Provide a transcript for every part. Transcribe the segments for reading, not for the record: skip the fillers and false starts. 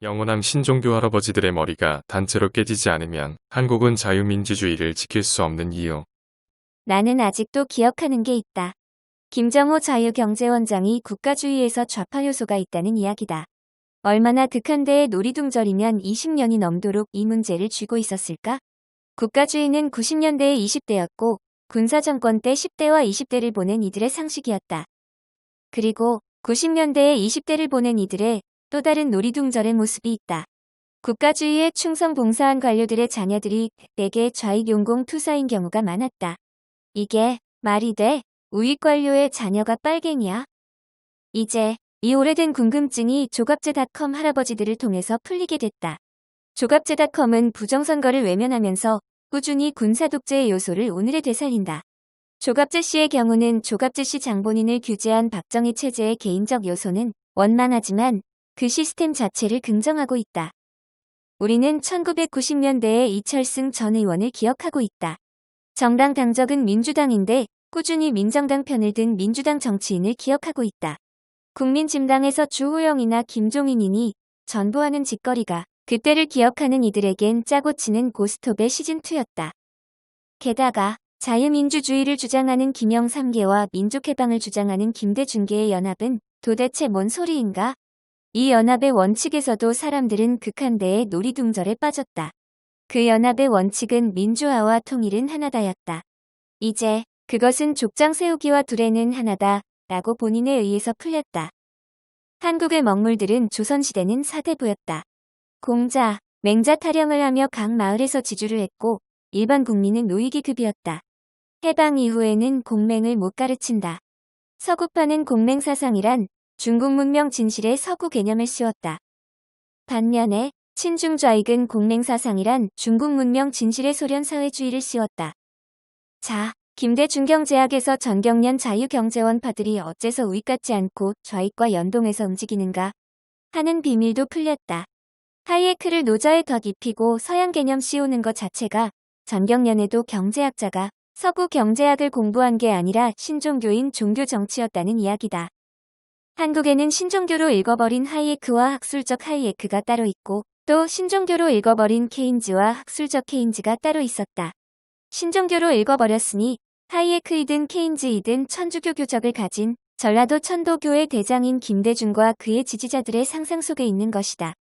영원한 신종교 할아버지들의 머리가 단체로 깨지지 않으면 한국은 자유민주주의를 지킬 수 없는 이유. 나는 아직도 기억하는 게 있다. 김정호 자유경제원장이 국가주의에서 좌파 요소가 있다는 이야기다. 얼마나 극한대의 놀이둥절이면 20년이 넘도록 이 문제를 쥐고 있었을까? 국가주의는 90년대의 20대였고 군사정권 때 10대와 20대를 보낸 이들의 상식이었다. 그리고 90년대에 20대를 보낸 이들의 또 다른 놀이둥절의 모습이 있다. 국가주의에 충성 봉사한 관료들의 자녀들이 대개 좌익용공 투사인 경우가 많았다. 이게 말이 돼? 우익관료의 자녀가 빨갱이야? 이제 이 오래된 궁금증이 조갑제닷컴 할아버지들을 통해서 풀리게 됐다. 조갑제닷컴은 부정선거를 외면하면서 꾸준히 군사독재의 요소를 오늘에 되살린다. 조갑제 씨의 경우는 조갑제 씨 장본인을 규제한 박정희 체제의 개인적 요소는 원만하지만 그 시스템 자체를 긍정하고 있다. 우리는 1990년대의 이철승 전 의원을 기억하고 있다. 정당 당적은 민주당인데 꾸준히 민정당 편을 든 민주당 정치인을 기억하고 있다. 국민짐당에서 주호영이나 김종인이니 전부하는 짓거리가 그때를 기억하는 이들에겐 짜고 치는 고스톱의 시즌2였다. 게다가 자유민주주의를 주장하는 김영 3개와 민족해방을 주장하는 김대중계의 연합은 도대체 뭔 소리인가? 이 연합의 원칙에서도 사람들은 극한대의 놀이둥절에 빠졌다. 그 연합의 원칙은 민주화와 통일은 하나다였다. 이제 그것은 족장 세우기와 둘에는 하나다 라고 본인에 의해서 풀렸다. 한국의 먹물들은 조선시대는 사대부였다. 공자, 맹자 타령을 하며 각 마을에서 지주를 했고 일반 국민은 노이기급이었다. 해방 이후에는 공맹을 못 가르친다. 서구파는 공맹사상이란 중국 문명 진실의 서구 개념을 씌웠다. 반면에 친중좌익은 공맹사상이란 중국 문명 진실의 소련 사회주의를 씌웠다. 자, 김대 중경제학에서 전경련 자유경제원파들이 어째서 우익 같지 않고 좌익과 연동해서 움직이는가 하는 비밀도 풀렸다. 하이에크를 노자에 더 입히고 서양 개념 씌우는 것 자체가 전경련에도 경제학자가 서구 경제학을 공부한 게 아니라 신종교인 종교 정치였다는 이야기다. 한국에는 신종교로 읽어버린 하이에크와 학술적 하이에크가 따로 있고 또 신종교로 읽어버린 케인즈와 학술적 케인즈가 따로 있었다. 신종교로 읽어버렸으니 하이에크이든 케인즈이든 천주교 교적을 가진 전라도 천도교의 대장인 김대중과 그의 지지자들의 상상 속에 있는 것이다.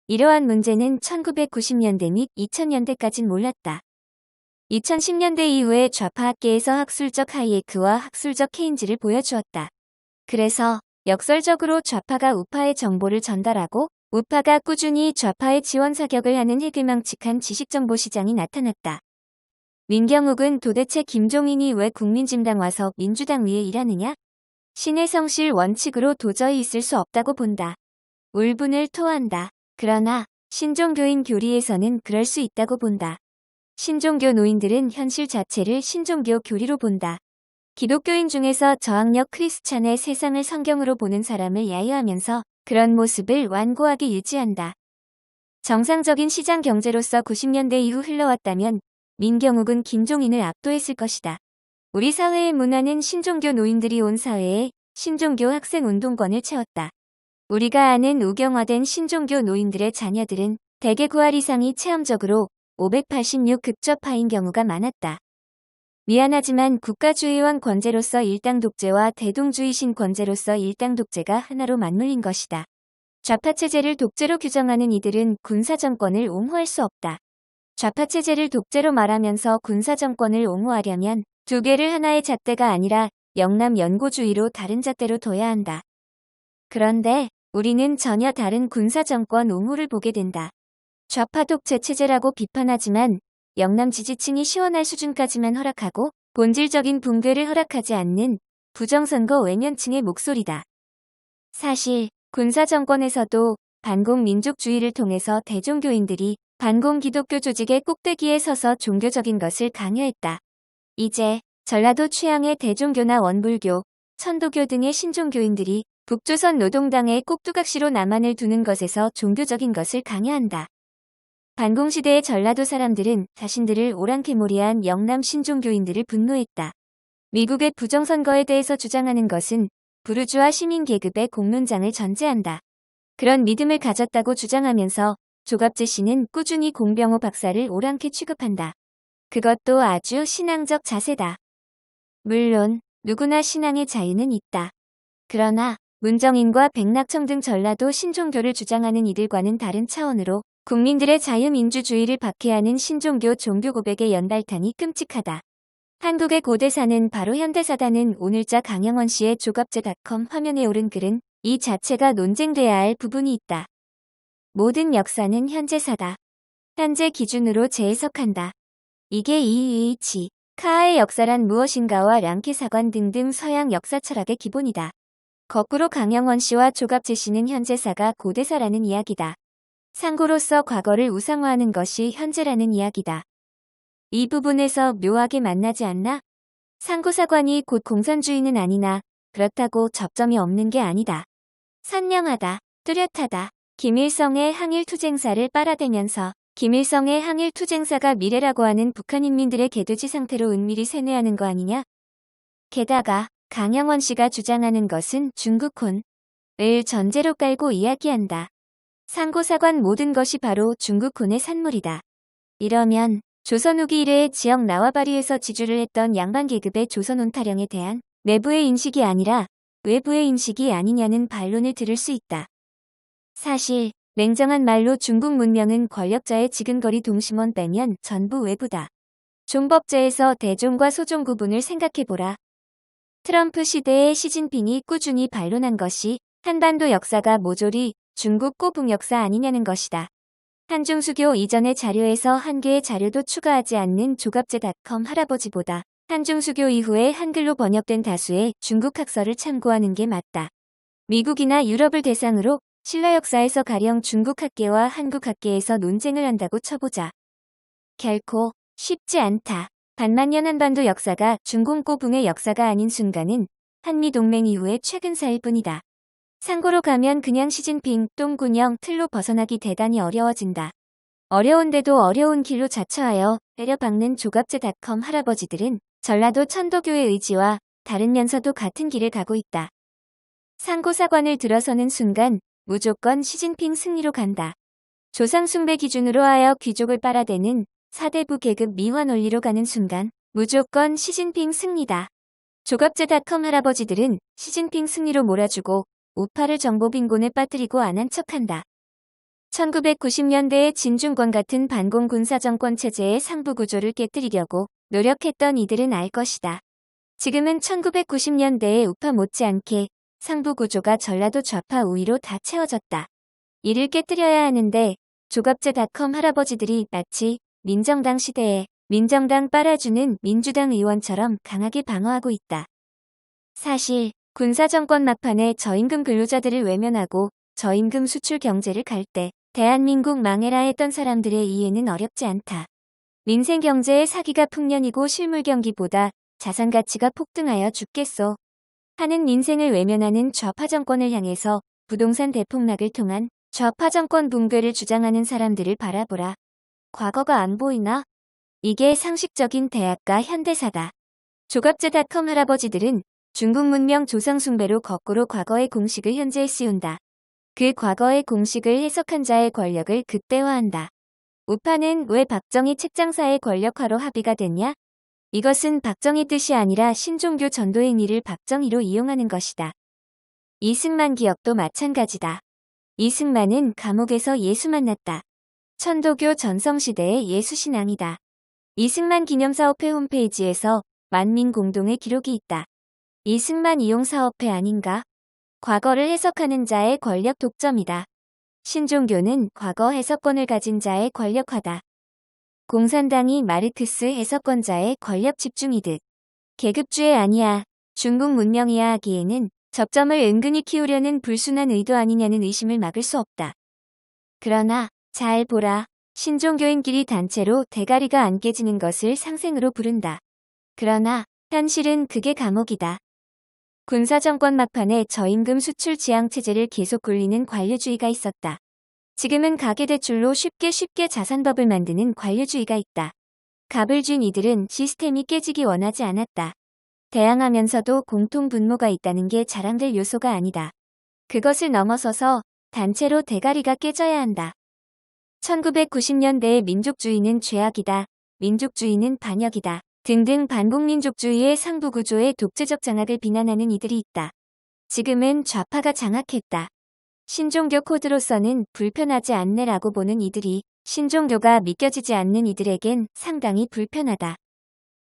이러한 문제는 1990년대 및 2000년대까진 몰랐다. 2010년대 이후에 좌파 학계에서 학술적 하이에크와 학술적 케인즈를 보여주었다. 그래서 역설적으로 좌파가 우파의 정보를 전달하고 우파가 꾸준히 좌파의 지원 사격을 하는 희귀망측한 지식정보 시장이 나타났다. 민경욱은 도대체 김종인이 왜 국민짐당 와서 민주당 위에 일하느냐? 신의 성실 원칙으로 도저히 있을 수 없다고 본다. 울분을 토한다. 그러나 신종교인 교리에서는 그럴 수 있다고 본다. 신종교 노인들은 현실 자체를 신종교 교리로 본다. 기독교인 중에서 저학력 크리스찬의 세상을 성경으로 보는 사람을 야유하면서 그런 모습을 완고하게 유지한다. 정상적인 시장 경제로서 90년대 이후 흘러왔다면 민경욱은 김종인을 압도했을 것이다. 우리 사회의 문화는 신종교 노인들이 온 사회에 신종교 학생 운동권을 채웠다. 우리가 아는 우경화된 신종교 노인들의 자녀들은 대개 9할 이상이 체험적으로 586 극좌파인 경우가 많았다. 미안하지만 국가주의원 권제로서 일당 독재와 대동주의신 권제로서 일당 독재가 하나로 맞물린 것이다. 좌파체제를 독재로 규정하는 이들은 군사정권을 옹호할 수 없다. 좌파체제를 독재로 말하면서 군사정권을 옹호하려면 두 개를 하나의 잣대가 아니라 영남 연고주의로 다른 잣대로 둬야 한다. 그런데 우리는 전혀 다른 군사정권 옹호를 보게 된다. 좌파 독재 체제라고 비판하지만 영남 지지층이 시원할 수준까지만 허락하고 본질적인 붕괴를 허락하지 않는 부정선거 외면층의 목소리다. 사실 군사정권에서도 반공민족주의를 통해서 대종교인들이 반공기독교 조직의 꼭대기에 서서 종교적인 것을 강요했다. 이제 전라도 취향의 대종교나 원불교, 천도교 등의 신종교인들이 북조선 노동당의 꼭두각시로 남한을 두는 것에서 종교적인 것을 강요한다. 반공시대의 전라도 사람들은 자신들을 오랑캐몰이한 영남 신종교인들을 분노했다. 미국의 부정선거에 대해서 주장하는 것은 부르주아 시민계급의 공론장을 전제한다. 그런 믿음을 가졌다고 주장하면서 조갑재 씨는 꾸준히 공병호 박사를 오랑캐 취급한다. 그것도 아주 신앙적 자세다. 물론 누구나 신앙의 자유는 있다. 그러나 문정인과 백낙청 등 전라도 신종교를 주장하는 이들과는 다른 차원으로 국민들의 자유민주주의를 박해하는 신종교 종교 고백의 연달탄이 끔찍하다. 한국의 고대사는 바로 현대사다는 오늘자 강영원 씨의 조갑제닷컴 화면에 오른 글은 이 자체가 논쟁돼야 할 부분이 있다. 모든 역사는 현재사다. 현재 기준으로 재해석한다. 이게 이의치, 카의 역사란 무엇인가와 랑케사관 등등 서양 역사 철학의 기본이다. 거꾸로 강영원 씨와 조갑재 씨는 현재사가 고대사라는 이야기다. 상고로서 과거를 우상화하는 것이 현재라는 이야기다. 이 부분에서 묘하게 만나지 않나? 상고사관이 곧 공산주의는 아니나 그렇다고 접점이 없는 게 아니다. 선명하다, 뚜렷하다. 김일성의 항일투쟁사를 빨아대면서 김일성의 항일투쟁사가 미래라고 하는 북한 인민들의 개돼지 상태로 은밀히 세뇌하는 거 아니냐? 게다가 강영원 씨가 주장하는 것은 중국혼을 전제로 깔고 이야기한다. 상고사관 모든 것이 바로 중국혼의 산물이다. 이러면 조선 후기 이래의 지역 나와바리에서 지주를 했던 양반 계급의 조선혼 타령에 대한 내부의 인식이 아니라 외부의 인식이 아니냐는 반론을 들을 수 있다. 사실 냉정한 말로 중국 문명은 권력자의 지근거리 동심원 빼면 전부 외부다. 종법제에서 대종과 소종 구분을 생각해보라. 트럼프 시대에 시진핑이 꾸준히 반론한 것이 한반도 역사가 모조리 중국 꼬붕 역사 아니냐는 것이다. 한중수교 이전의 자료에서 한 개의 자료도 추가하지 않는 조갑제닷컴 할아버지보다 한중수교 이후에 한글로 번역된 다수의 중국 학설을 참고하는 게 맞다. 미국이나 유럽을 대상으로 신라 역사에서 가령 중국 학계와 한국 학계에서 논쟁을 한다고 쳐보자. 결코 쉽지 않다. 반만년 한반도 역사가 중공 꼬붕의 역사가 아닌 순간은 한미동맹 이후의 최근사일 뿐이다. 상고로 가면 그냥 시진핑, 똥군형 틀로 벗어나기 대단히 어려워진다. 어려운데도 어려운 길로 자처하여 때려박는 조갑제닷컴 할아버지들은 전라도 천도교의 의지와 다르면서도 같은 길을 가고 있다. 상고사관을 들어서는 순간 무조건 시진핑 승리로 간다. 조상숭배 기준으로 하여 귀족을 빨아대는 사대부 계급 미화 논리로 가는 순간 무조건 시진핑 승리다. 조갑제닷컴 할아버지들은 시진핑 승리로 몰아주고 우파를 정보 빈곤에 빠뜨리고 안 한 척한다. 1990년대의 진중권 같은 반공 군사정권 체제의 상부 구조를 깨뜨리려고 노력했던 이들은 알 것이다. 지금은 1990년대의 우파 못지않게 상부 구조가 전라도 좌파 우위로 다 채워졌다. 이를 깨뜨려야 하는데 조갑제닷컴 할아버지들이 마치 민정당 시대에 민정당 빨아주는 민주당 의원처럼 강하게 방어하고 있다. 사실 군사정권 막판에 저임금 근로자들을 외면하고 저임금 수출 경제를 갈 때 대한민국 망해라 했던 사람들의 이해는 어렵지 않다. 민생 경제의 사기가 풍년이고 실물 경기보다 자산 가치가 폭등하여 죽겠소 하는 민생을 외면하는 좌파 정권을 향해서 부동산 대폭락을 통한 좌파 정권 붕괴를 주장하는 사람들을 바라보라. 과거가 안 보이나? 이게 상식적인 대학가 현대사다. 조갑제닷컴 할아버지들은 중국 문명 조상 숭배로 거꾸로 과거의 공식을 현재에 씌운다. 그 과거의 공식을 해석한 자의 권력을 극대화한다. 우파는 왜 박정희 책장사의 권력화로 합의가 됐냐? 이것은 박정희 뜻이 아니라 신종교 전도행위를 박정희로 이용하는 것이다. 이승만 기억도 마찬가지다. 이승만은 감옥에서 예수 만났다. 천도교 전성시대의 예수신앙이다. 이승만 기념사업회 홈페이지에서 만민공동의 기록이 있다. 이승만 이용사업회 아닌가? 과거를 해석하는 자의 권력 독점이다. 신종교는 과거 해석권을 가진 자의 권력화다. 공산당이 마르크스 해석권자의 권력 집중이듯 계급주의 아니야, 중국 문명이야 하기에는 접점을 은근히 키우려는 불순한 의도 아니냐는 의심을 막을 수 없다. 그러나 잘 보라. 신종교인끼리 단체로 대가리가 안 깨지는 것을 상생으로 부른다. 그러나 현실은 그게 감옥이다. 군사정권 막판에 저임금 수출 지향체제를 계속 굴리는 관료주의가 있었다. 지금은 가계대출로 쉽게 자산법을 만드는 관료주의가 있다. 갑을 쥔 이들은 시스템이 깨지기 원하지 않았다. 대항하면서도 공통 분모가 있다는 게 자랑될 요소가 아니다. 그것을 넘어서서 단체로 대가리가 깨져야 한다. 1990년대의 민족주의는 죄악이다. 민족주의는 반역이다. 등등 반국민족주의의 상부구조의 독재적 장악을 비난하는 이들이 있다. 지금은 좌파가 장악했다. 신종교 코드로서는 불편하지 않네라고 보는 이들이 신종교가 믿겨지지 않는 이들에겐 상당히 불편하다.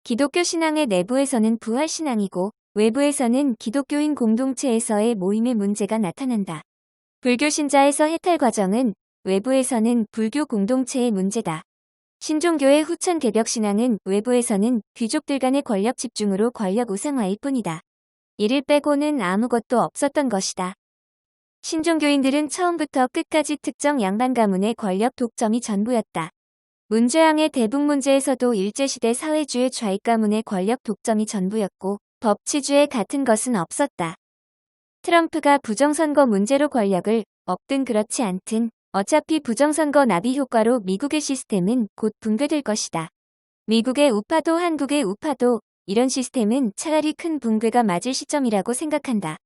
기독교 신앙의 내부에서는 부활신앙이고 외부에서는 기독교인 공동체에서의 모임의 문제가 나타난다. 불교 신자에서 해탈 과정은 외부에서는 불교 공동체의 문제다. 신종교의 후천 개벽 신앙은 외부에서는 귀족들 간의 권력 집중으로 권력 우상화일 뿐이다. 이를 빼고는 아무것도 없었던 것이다. 신종교인들은 처음부터 끝까지 특정 양반 가문의 권력 독점이 전부였다. 문제왕의 대북 문제에서도 일제시대 사회주의 좌익 가문의 권력 독점이 전부였고 법치주의 같은 것은 없었다. 트럼프가 부정선거 문제로 권력을 얻든 그렇지 않든 어차피 부정선거 나비 효과로 미국의 시스템은 곧 붕괴될 것이다. 미국의 우파도 한국의 우파도 이런 시스템은 차라리 큰 붕괴가 맞을 시점이라고 생각한다.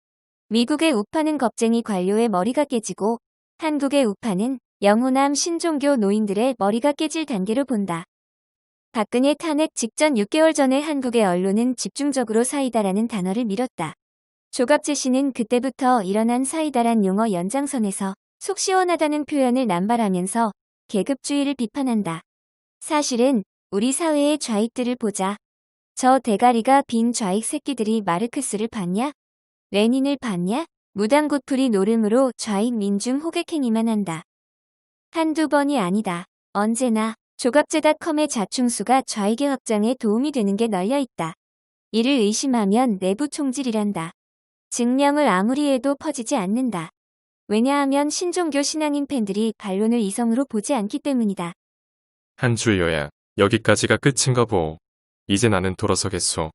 미국의 우파는 겁쟁이 관료의 머리가 깨지고 한국의 우파는 영호남 신종교 노인들의 머리가 깨질 단계로 본다. 박근혜 탄핵 직전 6개월 전에 한국의 언론은 집중적으로 사이다라는 단어를 밀었다. 조갑재 씨는 그때부터 일어난 사이다란 용어 연장선에서 속 시원하다는 표현을 남발하면서 계급주의를 비판한다. 사실은 우리 사회의 좌익들을 보자. 저 대가리가 빈 좌익 새끼들이 마르크스를 봤냐? 레닌을 봤냐? 무당고풀이 노름으로 좌익 민중 호객행위만 한다. 한두 번이 아니다. 언제나 조갑제닷컴의 자충수가 좌익의 확장에 도움이 되는 게 널려있다. 이를 의심하면 내부 총질이란다. 증명을 아무리 해도 퍼지지 않는다. 왜냐하면 신종교 신앙인 팬들이 반론을 이성으로 보지 않기 때문이다. 한 줄 요약. 여기까지가 끝인가 보. 이제 나는 돌아서겠소.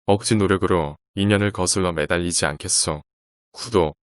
억지 노력으로 인연을 거슬러 매달리지 않겠소. 구독.